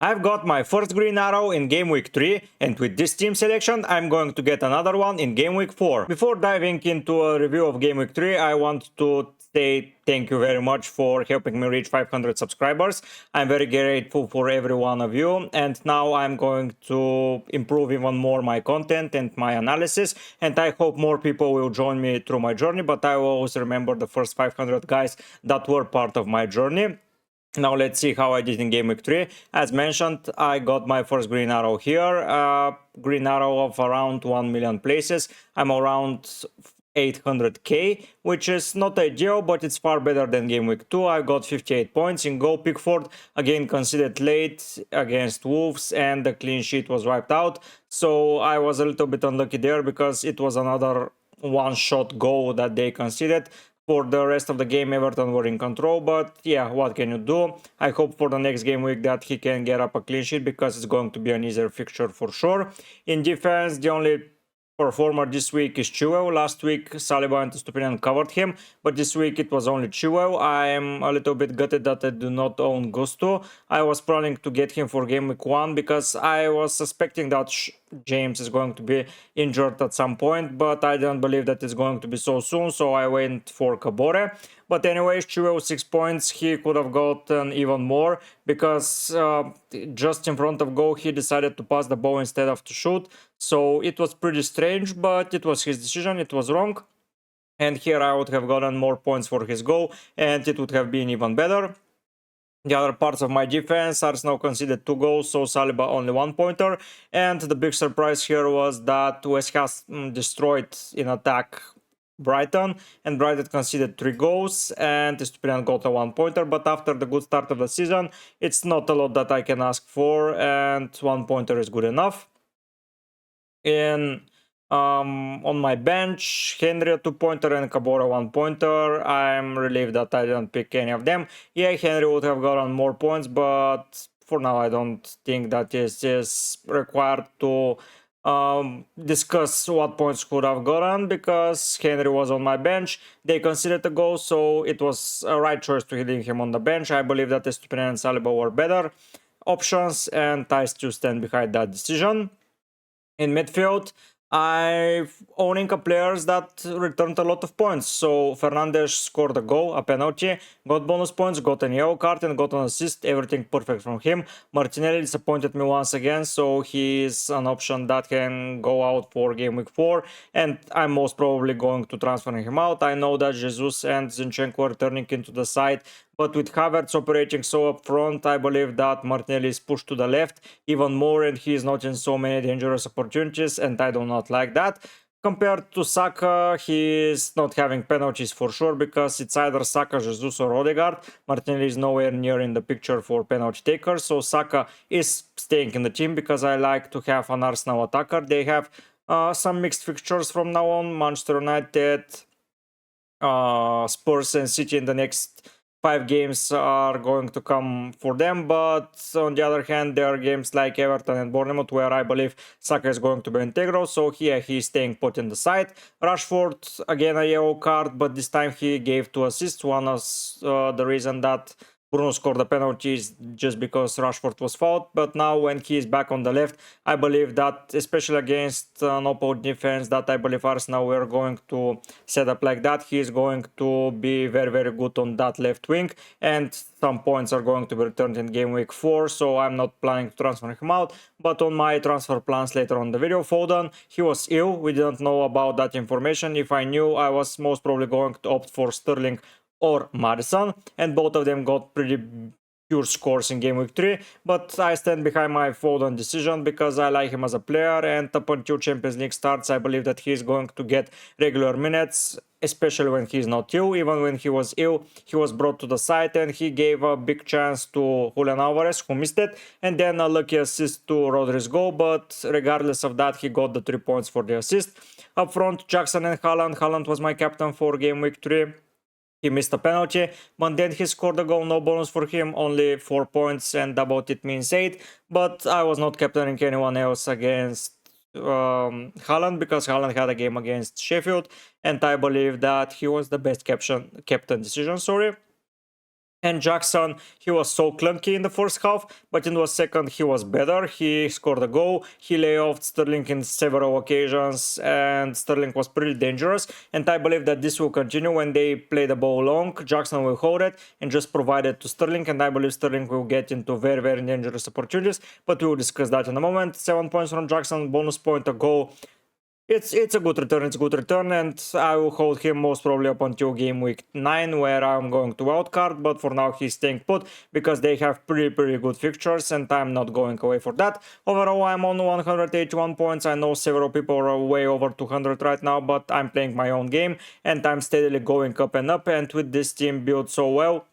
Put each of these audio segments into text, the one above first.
I've got my first green arrow in game week 3, and with this team selection I'm going to get another one in game week 4. Before diving into a review of game week 3, I want to say thank you very much for helping me reach 500 subscribers. I'm very grateful for every one of you, and now I'm going to improve even more my content and my analysis, and I hope more people will join me through my journey, but I will always remember the first 500 guys that were part of my journey. Now let's see how I did in game week 3. As mentioned, I got my first green arrow here, green arrow of around 1 million places. I'm around 800k, which is not ideal, but it's far better than game week 2. I got 58 points in goal. Pickford again conceded late against Wolves and the clean sheet was wiped out. So I was a little bit unlucky there because it was another one-shot goal that they conceded. For the rest of the game, Everton were in control, but yeah, what can you do? I hope for the next game week that he can get up a clean sheet because it's going to be an easier fixture for sure. In defense, the only performer this week is Chilwell. Last week, Saliba and Stupinian covered him, but this week it was only Chilwell. I am a little bit gutted that I do not own Gusto. I was planning to get him for game week 1 because I was suspecting that James is going to be injured at some point, but I didn't believe that it's going to be so soon, so I went for Kabore. But anyways, Chilwell 6 points, he could have gotten even more because just in front of goal he decided to pass the ball instead of to shoot. So it was pretty strange, but it was his decision, it was wrong. And here I would have gotten more points for his goal and it would have been even better. The other parts of my defense, Arsenal conceded 2 goals, so Saliba only 1 pointer. And the big surprise here was that West Ham destroyed in attack Brighton, and Brighton conceded 3 goals and Estupinian got a 1 pointer, but after the good start of the season it's not a lot that I can ask for, and 1 pointer is good enough. On my bench, Henry a 2 pointer and Kabora 1 pointer. I'm relieved that I didn't pick any of them. Yeah, Henry would have gotten more points, but for now I don't think that is required to discuss what points could have gotten because Henry was on my bench. They considered a goal, so it was a right choice to leave him on the bench. I believe that Estupinian and Saliba were better options, and I still stand behind that decision. In midfield, I'm owning a players that returned a lot of points. So Fernandes scored a goal, a penalty, got bonus points, got a yellow card and got an assist, everything perfect from him. Martinelli disappointed me once again, so he is an option that can go out for game week 4, and I'm most probably going to transfer him out. I know that Jesus and Zinchenko are turning into the side, but with Havertz operating so up front, I believe that Martinelli is pushed to the left even more and he is not in so many dangerous opportunities, and I do not like that. Compared to Saka, he is not having penalties for sure because it's either Saka, Jesus or Odegaard. Martinelli is nowhere near in the picture for penalty takers, so Saka is staying in the team because I like to have an Arsenal attacker. They have some mixed fixtures from now on. Manchester United, Spurs and City in the next 5 games are going to come for them, but on the other hand there are games like Everton and Bournemouth where I believe Saka is going to be integral, so here he's staying put in the side. Rashford, again a yellow card, but this time he gave 2 assists. One was the reason that Bruno scored the penalties just because Rashford was fouled, but now when he is back on the left, I believe that, especially against an opposite defense that I believe Arsenal were going to set up like that, he is going to be very, very good on that left wing, and some points are going to be returned in game week 4, so I'm not planning to transfer him out. But on my transfer plans later on the video, Foden, he was ill, we didn't know about that information. If I knew, I was most probably going to opt for Sterling or Madison, and both of them got pretty pure scores in game week 3, but I stand behind my Foden decision because I like him as a player, and up until Champions League starts I believe that he's going to get regular minutes, especially when he's not ill. Even when he was ill, he was brought to the side and he gave a big chance to Julian Alvarez, who missed it, and then a lucky assist to Rodri's goal, but regardless of that he got the 3 points for the assist. Up front, Jackson and Haaland. Haaland was my captain for game week 3. He missed a penalty, but then he scored a goal, no bonus for him, only 4 points, and about it means 8. But I was not captaining anyone else against Haaland because Haaland had a game against Sheffield, and I believe that he was the best captain decision. And Jackson, he was so clunky in the first half, but in the second he was better. He scored a goal, he lay off Sterling in several occasions, and Sterling was pretty dangerous. And I believe that this will continue when they play the ball long. Jackson will hold it and just provide it to Sterling, and I believe Sterling will get into very, very dangerous opportunities, but we will discuss that in a moment. 7 points from Jackson, bonus point, a goal. It's a good return, and I will hold him most probably up until game week 9, where I'm going to wildcard, but for now he's staying put because they have pretty good fixtures and I'm not going away for that. Overall, I'm on 181 points. I know several people are way over 200 right now, but I'm playing my own game and I'm steadily going up, and with this team built so well,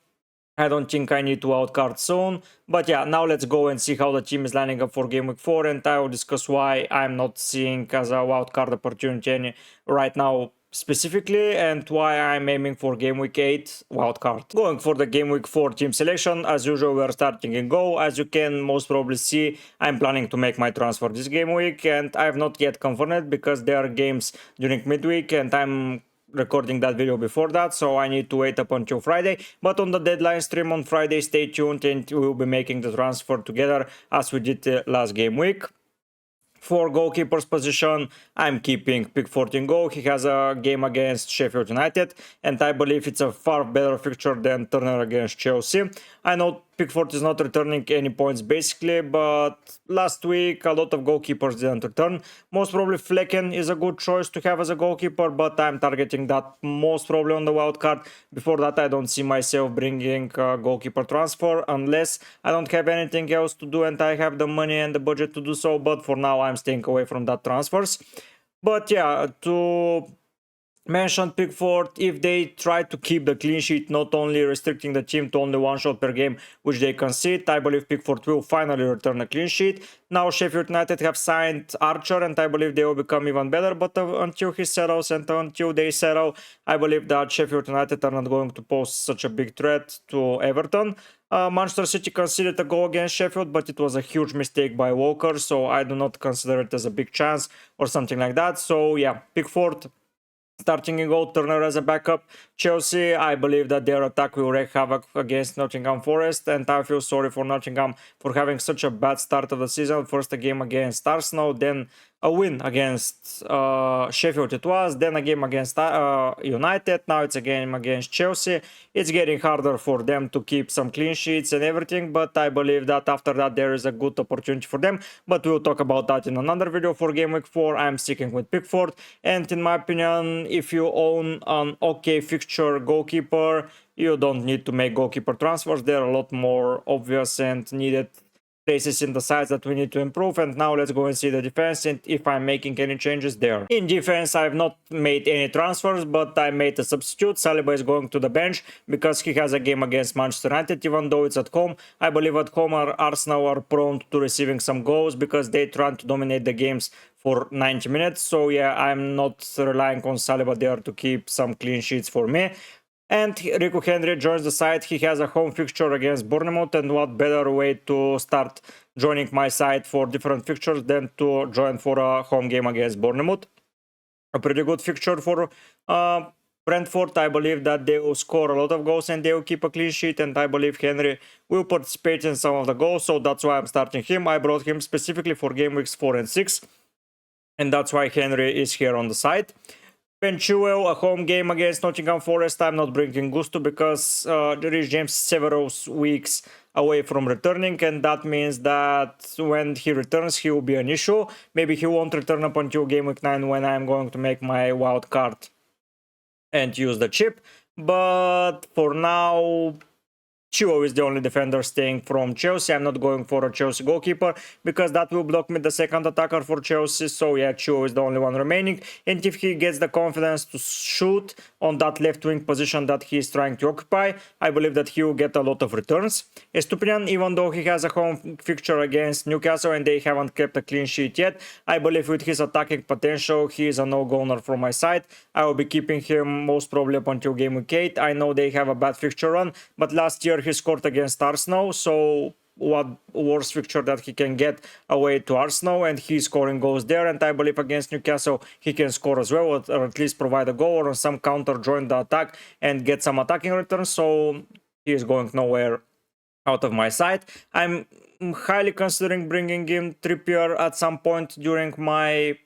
I don't think I need to outcard soon. But yeah, now let's go and see how the team is lining up for Game Week 4, and I will discuss why I'm not seeing as a wildcard opportunity right now specifically, and why I'm aiming for Game Week 8 wildcard. Going for the Game Week 4 team selection, as usual we're starting in goal. As you can most probably see, I'm planning to make my transfer this game week, and I have not yet confirmed because there are games during midweek and I'm recording that video before that, so I need to wait up until Friday. But on the deadline stream on Friday, stay tuned and we will be making the transfer together as we did last game week. For goalkeeper's position, I'm keeping Pickford in goal. He has a game against Sheffield United, and I believe it's a far better fixture than Turner against Chelsea. I know Pickford is not returning any points basically, but last week a lot of goalkeepers didn't return. Most probably Flecken is a good choice to have as a goalkeeper, but I'm targeting that most probably on the wild card. Before that, I don't see myself bringing a goalkeeper transfer unless I don't have anything else to do and I have the money and the budget to do so, but for now I'm staying away from that transfers. But yeah, to mentioned Pickford, if they try to keep the clean sheet, not only restricting the team to only one shot per game, which they concede, I believe Pickford will finally return a clean sheet. Now Sheffield United have signed Archer, and I believe they will become even better, but until he settles and until they settle, I believe that Sheffield United are not going to pose such a big threat to Everton. Manchester City conceded a goal against Sheffield, but it was a huge mistake by Walker, so I do not consider it as a big chance or something like that. So yeah, Pickford starting in goal, Turner as a backup. Chelsea, I believe that their attack will wreak havoc against Nottingham Forest, and I feel sorry for Nottingham for having such a bad start of the season. First a game against Arsenal, then a win against Sheffield it was, then a game against United, now it's a game against Chelsea. It's getting harder for them to keep some clean sheets and everything, but I believe that after that there is a good opportunity for them, but we'll talk about that in another video. For Game Week 4, I'm sticking with Pickford, and in my opinion, if you own an okay fixture goalkeeper, you don't need to make goalkeeper transfers. They're a lot more obvious and needed places in the sides that we need to improve. And now let's go and see the defense and if I'm making any changes there. In defense, I've not made any transfers, but I made a substitute. Saliba is going to the bench because he has a game against Manchester United, even though it's at home. I believe at home Arsenal are prone to receiving some goals because they try to dominate the games for 90 minutes. So yeah, I'm not relying on Saliba there to keep some clean sheets for me. And Rico Henry joins the side. He has a home fixture against Bournemouth, and what better way to start joining my side for different fixtures than to join for a home game against Bournemouth. A pretty good fixture for Brentford. I believe that they will score a lot of goals and they will keep a clean sheet, and I believe Henry will participate in some of the goals, so that's why I'm starting him. I brought him specifically for game weeks 4 and 6, and that's why Henry is here on the side. Chilwell, a home game against Nottingham Forest. I'm not bringing Gusto because Reece James several weeks away from returning, and that means that when he returns, he will be an issue. Maybe he won't return up until game week 9 when I'm going to make my wild card and use the chip. But for now, Chilwell is the only defender staying from Chelsea. I'm not going for a Chelsea goalkeeper because that will block me the second attacker for Chelsea. So yeah, Chilwell is the only one remaining. And if he gets the confidence to shoot on that left wing position that he is trying to occupy, I believe that he will get a lot of returns. Estupiñán, even though he has a home fixture against Newcastle and they haven't kept a clean sheet yet, I believe with his attacking potential, he is a no-goner from my side. I will be keeping him most probably up until game week 8. I know they have a bad fixture run, but last year he scored against Arsenal, so what worse fixture that he can get away to Arsenal, and he's scoring goals there, and I believe against Newcastle he can score as well, or at least provide a goal or some counter, join the attack and get some attacking returns. So he is going nowhere out of my sight. I'm highly considering bringing in Trippier at some point during my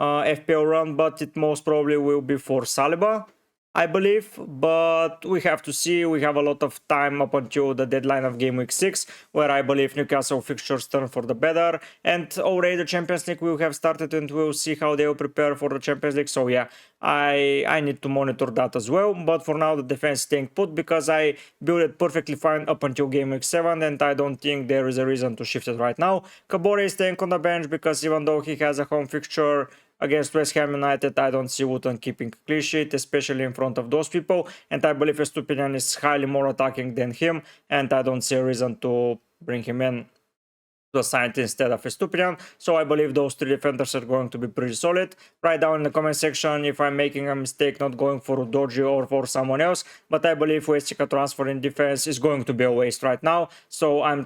FPL run, but it most probably will be for Saliba, I believe. But we have to see. We have a lot of time up until the deadline of Game Week 6, where I believe Newcastle fixtures turn for the better, and already the Champions League will have started, and we'll see how they will prepare for the Champions League. So yeah, I need to monitor that as well. But for now, the defense staying put because I built it perfectly fine up until Game Week 7, and I don't think there is a reason to shift it right now. Kabore is staying on the bench because even though he has a home fixture against West Ham United, I don't see Wootton keeping a clean sheet, especially in front of those people. And I believe Estupiñán is highly more attacking than him, and I don't see a reason to bring him in to assign it instead of Estupiñán. So I believe those three defenders are going to be pretty solid. Write down in the comment section if I'm making a mistake not going for Udogie or for someone else. But I believe wasting a transfer in defense is going to be a waste right now. So I'm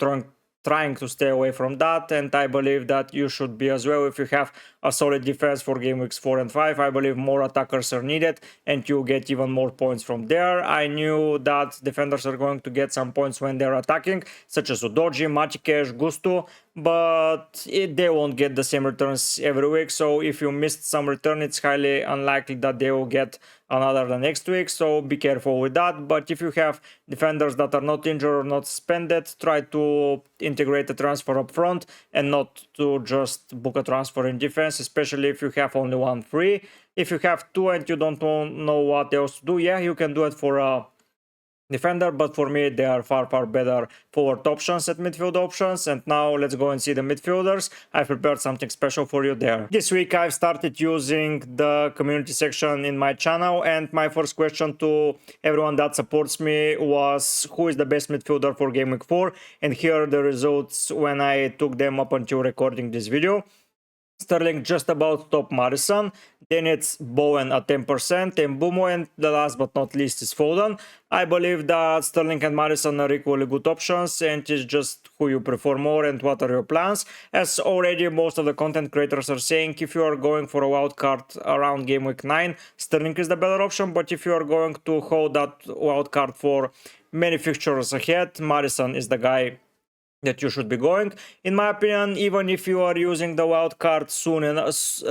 trying to stay away from that, and I believe that you should be as well. If you have a solid defense for game weeks 4 and 5, I believe more attackers are needed and you get even more points from there. I knew that defenders are going to get some points when they're attacking, such as Udogie, Matikesh, Gusto, but they won't get the same returns every week. So if you missed some return, it's highly unlikely that they will get another the next week, so be careful with that. But if you have defenders that are not injured or not suspended, try to integrate the transfer up front and not to just book a transfer in defense, especially if you have only one free. If you have two and you don't know what else to do, yeah, you can do it for a defender, but for me they are far better forward options at midfield options. And now let's go and see the midfielders. I've prepared something special for you there. This week I've started using the community section in my channel, and my first question to everyone that supports me was who is the best midfielder for Game Week 4, and here are the results when I took them up until recording this video. Sterling just about top Maddison, then it's Bowen at 10%, and Bumo, and the last but not least is Foden. I believe that Sterling and Maddison are equally good options, and it's just who you prefer more and what are your plans. As already most of the content creators are saying, if you are going for a wild card around Game Week 9, Sterling is the better option, but if you are going to hold that wild card for many fixtures ahead, Maddison is the guy that you should be going. In my opinion, even if you are using the wildcard soon and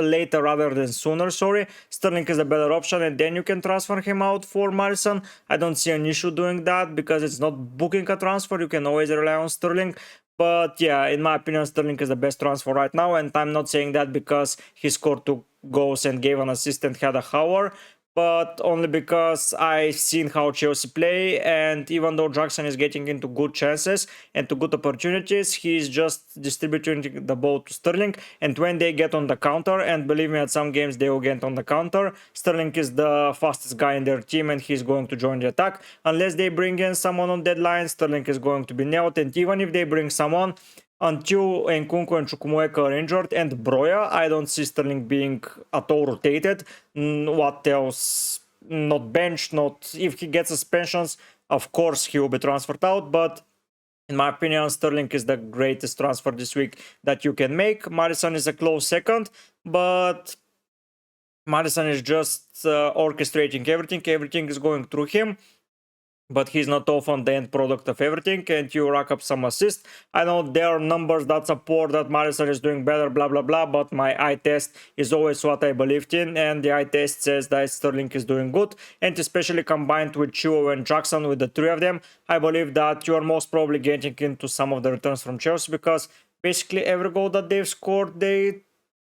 later rather than sooner, Sterling is a better option, and then you can transfer him out for Maddison. I don't see an issue doing that because it's not booking a transfer. You can always rely on Sterling. But yeah, in my opinion, Sterling is the best transfer right now, and I'm not saying that because he scored 2 goals and gave an assist and had a hour, but only because I've seen how Chelsea play, and even though Jackson is getting into good chances and to good opportunities, he's just distributing the ball to Sterling, and when they get on the counter, and believe me, at some games they will get on the counter, Sterling is the fastest guy in their team and he's going to join the attack. Unless they bring in someone on deadline, Sterling is going to be nailed, and even if they bring someone, until Nkunku and Chukwuemeka are injured and Broja, I don't see Sterling being at all rotated. What else? Not benched, not... If he gets suspensions, of course he will be transferred out, but in my opinion, Sterling is the greatest transfer this week that you can make. Maddison is a close second, but Maddison is just orchestrating everything. Everything is going through him, but he's not often the end product of everything, and you rack up some assists. I know there are numbers that support that Maddison is doing better, blah blah blah, but my eye test is always what I believed in, and the eye test says that Sterling is doing good, and especially combined with Chilwell and Jackson, with the three of them, I believe that you are most probably getting into some of the returns from Chelsea, because basically every goal that they've scored, they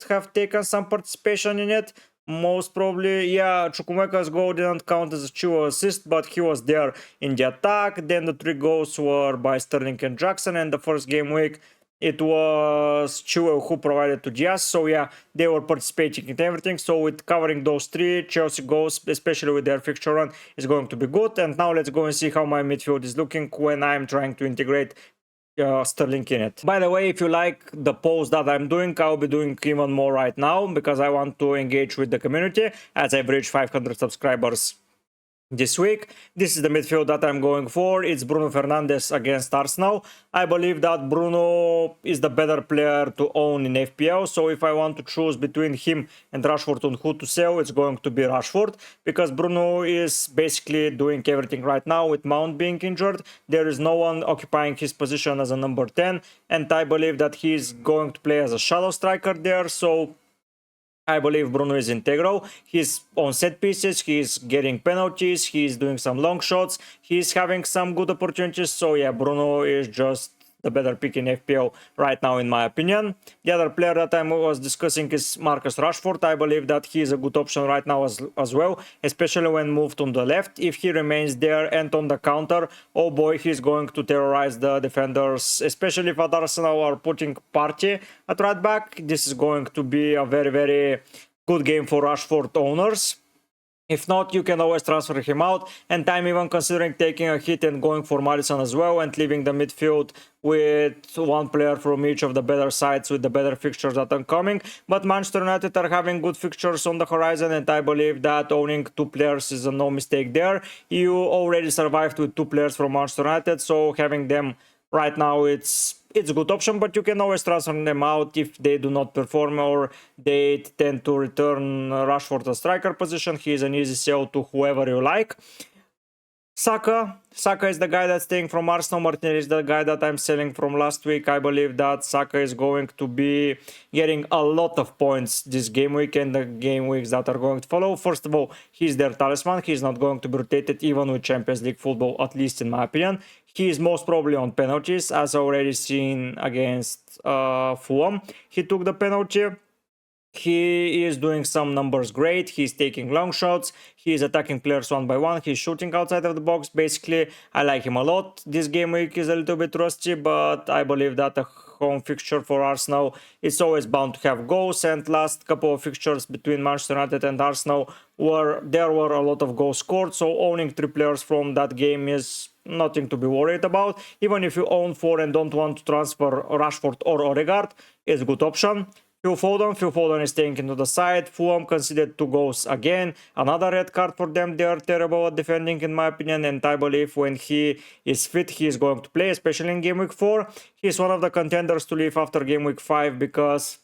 have taken some participation in it. Most probably, yeah, Chukwuemeka's goal didn't count as a Chilwell assist, but he was there in the attack. Then the 3 goals were by Sterling and Jackson, and the first game week it was Chilwell who provided to Diaz. So yeah, they were participating in everything. So with covering those 3 Chelsea goals, especially with their fixture run, is going to be good. And now let's go and see how my midfield is looking when I'm trying to integrate Sterling in it. By the way, if you like the post that I'm doing, I'll be doing even more right now because I want to engage with the community as I've reached 500 subscribers this week. This is the midfield that I'm going for. It's Bruno Fernandes against Arsenal. I believe that Bruno is the better player to own in FPL. So if I want to choose between him and Rashford on who to sell, it's going to be Rashford, because Bruno is basically doing everything right now with Mount being injured. There is no one occupying his position as a number 10, and I believe that he's going to play as a shadow striker there. So I believe Bruno is integral. He's on set pieces, he's getting penalties, he's doing some long shots, he's having some good opportunities. So yeah, Bruno is just the better pick in FPL right now, in my opinion. The other player that I was discussing is Marcus Rashford. I believe that he is a good option right now as well, especially when moved on the left. If he remains there and on the counter, oh boy, he's going to terrorize the defenders, especially if Arsenal are putting Partey at right back. This is going to be a very, very good game for Rashford owners. If not, you can always transfer him out, and I'm even considering taking a hit and going for Maddison as well and leaving the midfield with one player from each of the better sides with the better fixtures that are coming. But Manchester United are having good fixtures on the horizon, and I believe that owning two players is a no mistake there. You already survived with two players from Manchester United, so having them right now, it's a good option, but you can always transfer them out if they do not perform or they tend to return Rashford to striker position. He is an easy sell to whoever you like. Saka is the guy that's staying from Arsenal. Martinelli is the guy that I'm selling from last week. I believe that Saka is going to be getting a lot of points this game week and the game weeks that are going to follow. First of all, he's their talisman. He's not going to be rotated even with Champions League football, at least in my opinion. He is most probably on penalties, as already seen against Fulham. He took the penalty. He is doing some numbers great. He's taking long shots. He is attacking players one by one. He's shooting outside of the box. Basically, I like him a lot. This game week is a little bit rusty, but I believe that a home fixture for Arsenal is always bound to have goals. And last couple of fixtures between Manchester United and Arsenal there were a lot of goals scored. So owning three players from that game is nothing to be worried about. Even if you own four and don't want to transfer Rashford or Odegaard, it's a good option. Phil Foden is staying into the side. Fulham conceded 2 goals again. Another red card for them. They are terrible at defending, in my opinion, and I believe when he is fit, he is going to play, especially in Game Week 4. He is one of the contenders to leave after Game Week 5 because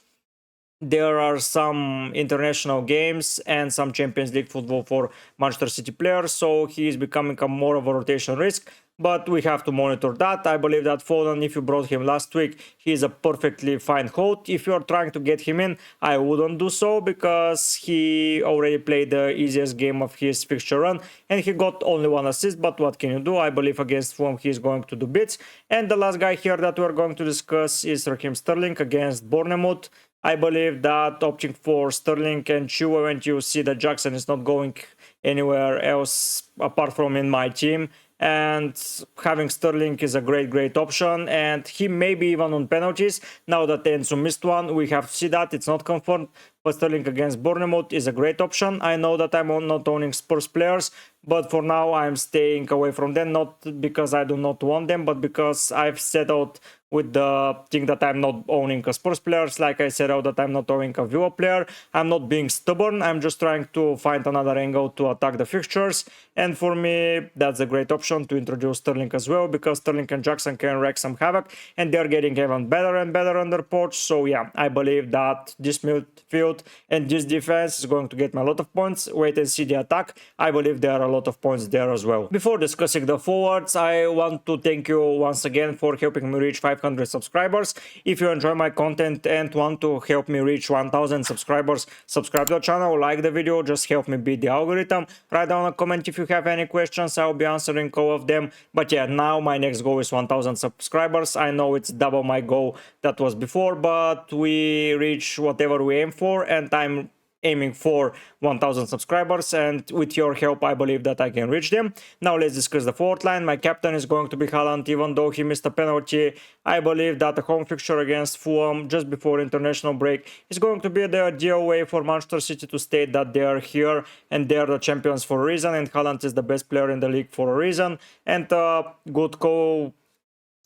there are some international games and some Champions League football for Manchester City players, so he is becoming more of a rotation risk. But we have to monitor that. I believe that Foden, if you brought him last week, he is a perfectly fine hold. If you are trying to get him in, I wouldn't do so because he already played the easiest game of his fixture run and he got only 1 assist. But what can you do? I believe against Fulham he is going to do bits. And the last guy here that we're going to discuss is Raheem Sterling against Bournemouth. I believe that opting for Sterling and Chua when you see that Jackson is not going anywhere else apart from in my team, and having Sterling is a great option, and he may be even on penalties. Now that Enzo missed one, we have to see that. It's not confirmed, but Sterling against Bournemouth is a great option. I know that I'm not owning Spurs players, but for now I'm staying away from them, not because I do not want them, but because I've settled with the thing that I'm not owning a Spurs players, like I said out that I'm not owning a Villa player. I'm not being stubborn, I'm just trying to find another angle to attack the fixtures, and for me that's a great option to introduce Sterling as well, because Sterling and Jackson can wreak some havoc, and they're getting even better and better under Poch. So yeah, I believe that this midfield and this defense is going to get me a lot of points. Wait and see the attack. I believe there are a lot of points there as well. Before discussing the forwards, I want to thank you once again for helping me reach 500 subscribers. If you enjoy my content and want to help me reach 1000 subscribers, subscribe to the channel, like the video, just help me beat the algorithm. Write down a comment if you have any questions, I'll be answering all of them. But yeah, now my next goal is 1000 subscribers. I know it's double my goal that was before, but we reach whatever we aim for, and I'm aiming for 1000 subscribers, and with your help I believe that I can reach them. Now let's discuss the forward line. My captain is going to be Haaland, even though he missed a penalty. I believe that the home fixture against Fulham just before international break is going to be the ideal way for Manchester City to state that they are here and they are the champions for a reason, and Haaland is the best player in the league for a reason, and a good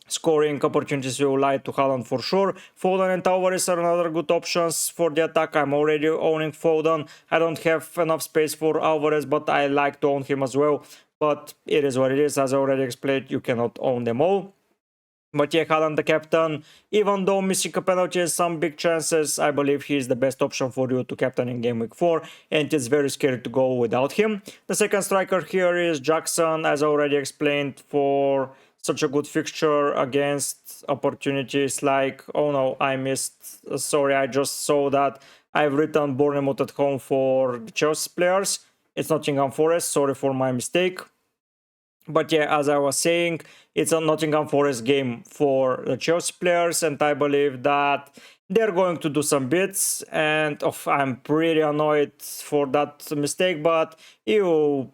scoring opportunities will lie to Haaland for sure. Foden and Tavares are another good options for the attack. I'm already owning Foden. I don't have enough space for Alvarez, but I like to own him as well. But it is what it is. As I already explained, you cannot own them all. But yeah, Haaland the captain, even though missing a penalty and some big chances, I believe he is the best option for you to captain in Game Week 4, and it's very scary to go without him. The second striker here is Jackson, as I already explained, for such a good fixture against opportunities like, oh no, I missed, sorry, I just saw that I've written Bournemouth at home for the Chelsea players. It's Nottingham Forest, sorry for my mistake. But yeah, as I was saying, it's a Nottingham Forest game for the Chelsea players, and I believe that they're going to do some bits. And I'm pretty annoyed for that mistake, but you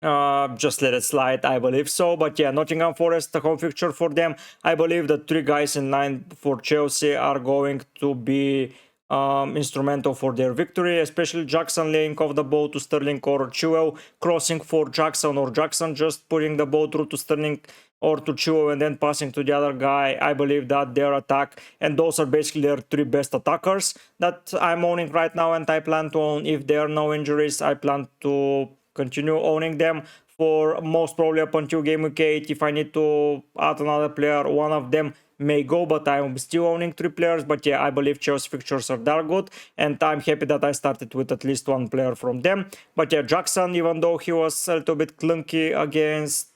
just let it slide, I believe so. But yeah, Nottingham Forest, the home fixture for them. I believe the 3 guys in line for Chelsea are going to be instrumental for their victory, especially Jackson laying off the ball to Sterling or Chilwell, crossing for Jackson, or Jackson just putting the ball through to Sterling or to Chilwell and then passing to the other guy. I believe that their attack, and those are basically their 3 best attackers that I'm owning right now, and I plan to own. If there are no injuries, I plan to continue owning them for most probably up until Game Week 8. If I need to add another player, one of them may go, but I'm still owning 3 players. But yeah, I believe Chelsea fixtures are that good, and I'm happy that I started with at least 1 player from them. But yeah, Jackson, even though he was a little bit clunky against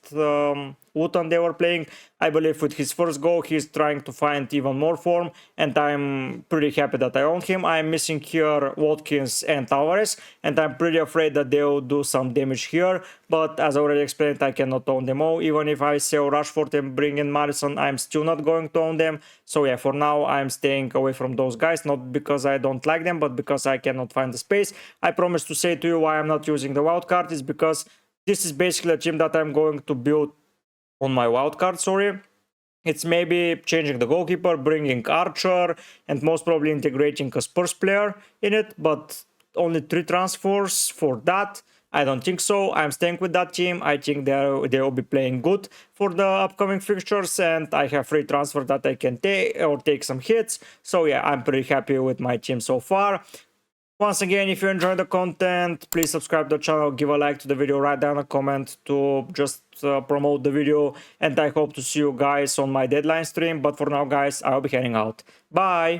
Luton they were playing, I believe with his first goal he's trying to find even more form, and I'm pretty happy that I own him. I'm missing here Watkins and Tavares, and I'm pretty afraid that they'll do some damage here, but as I already explained, I cannot own them all. Even if I sell Rashford and bring in Maddison, I'm still not going to own them. So yeah, for now I'm staying away from those guys, not because I don't like them, but because I cannot find the space. I promise to say to you why I'm not using the wildcard is because this is basically a team that I'm going to build on my wildcard, sorry. It's maybe changing the goalkeeper, bringing Archer, and most probably integrating a Spurs player in it, but only 3 transfers for that. I don't think so. I'm staying with that team. I think they will be playing good for the upcoming fixtures, and I have free transfer that I can take some hits. So yeah, I'm pretty happy with my team so far. Once again, if you enjoyed the content, please subscribe to the channel, give a like to the video, write down a comment to just promote the video, and I hope to see you guys on my deadline stream. But for now, guys, I'll be heading out. Bye!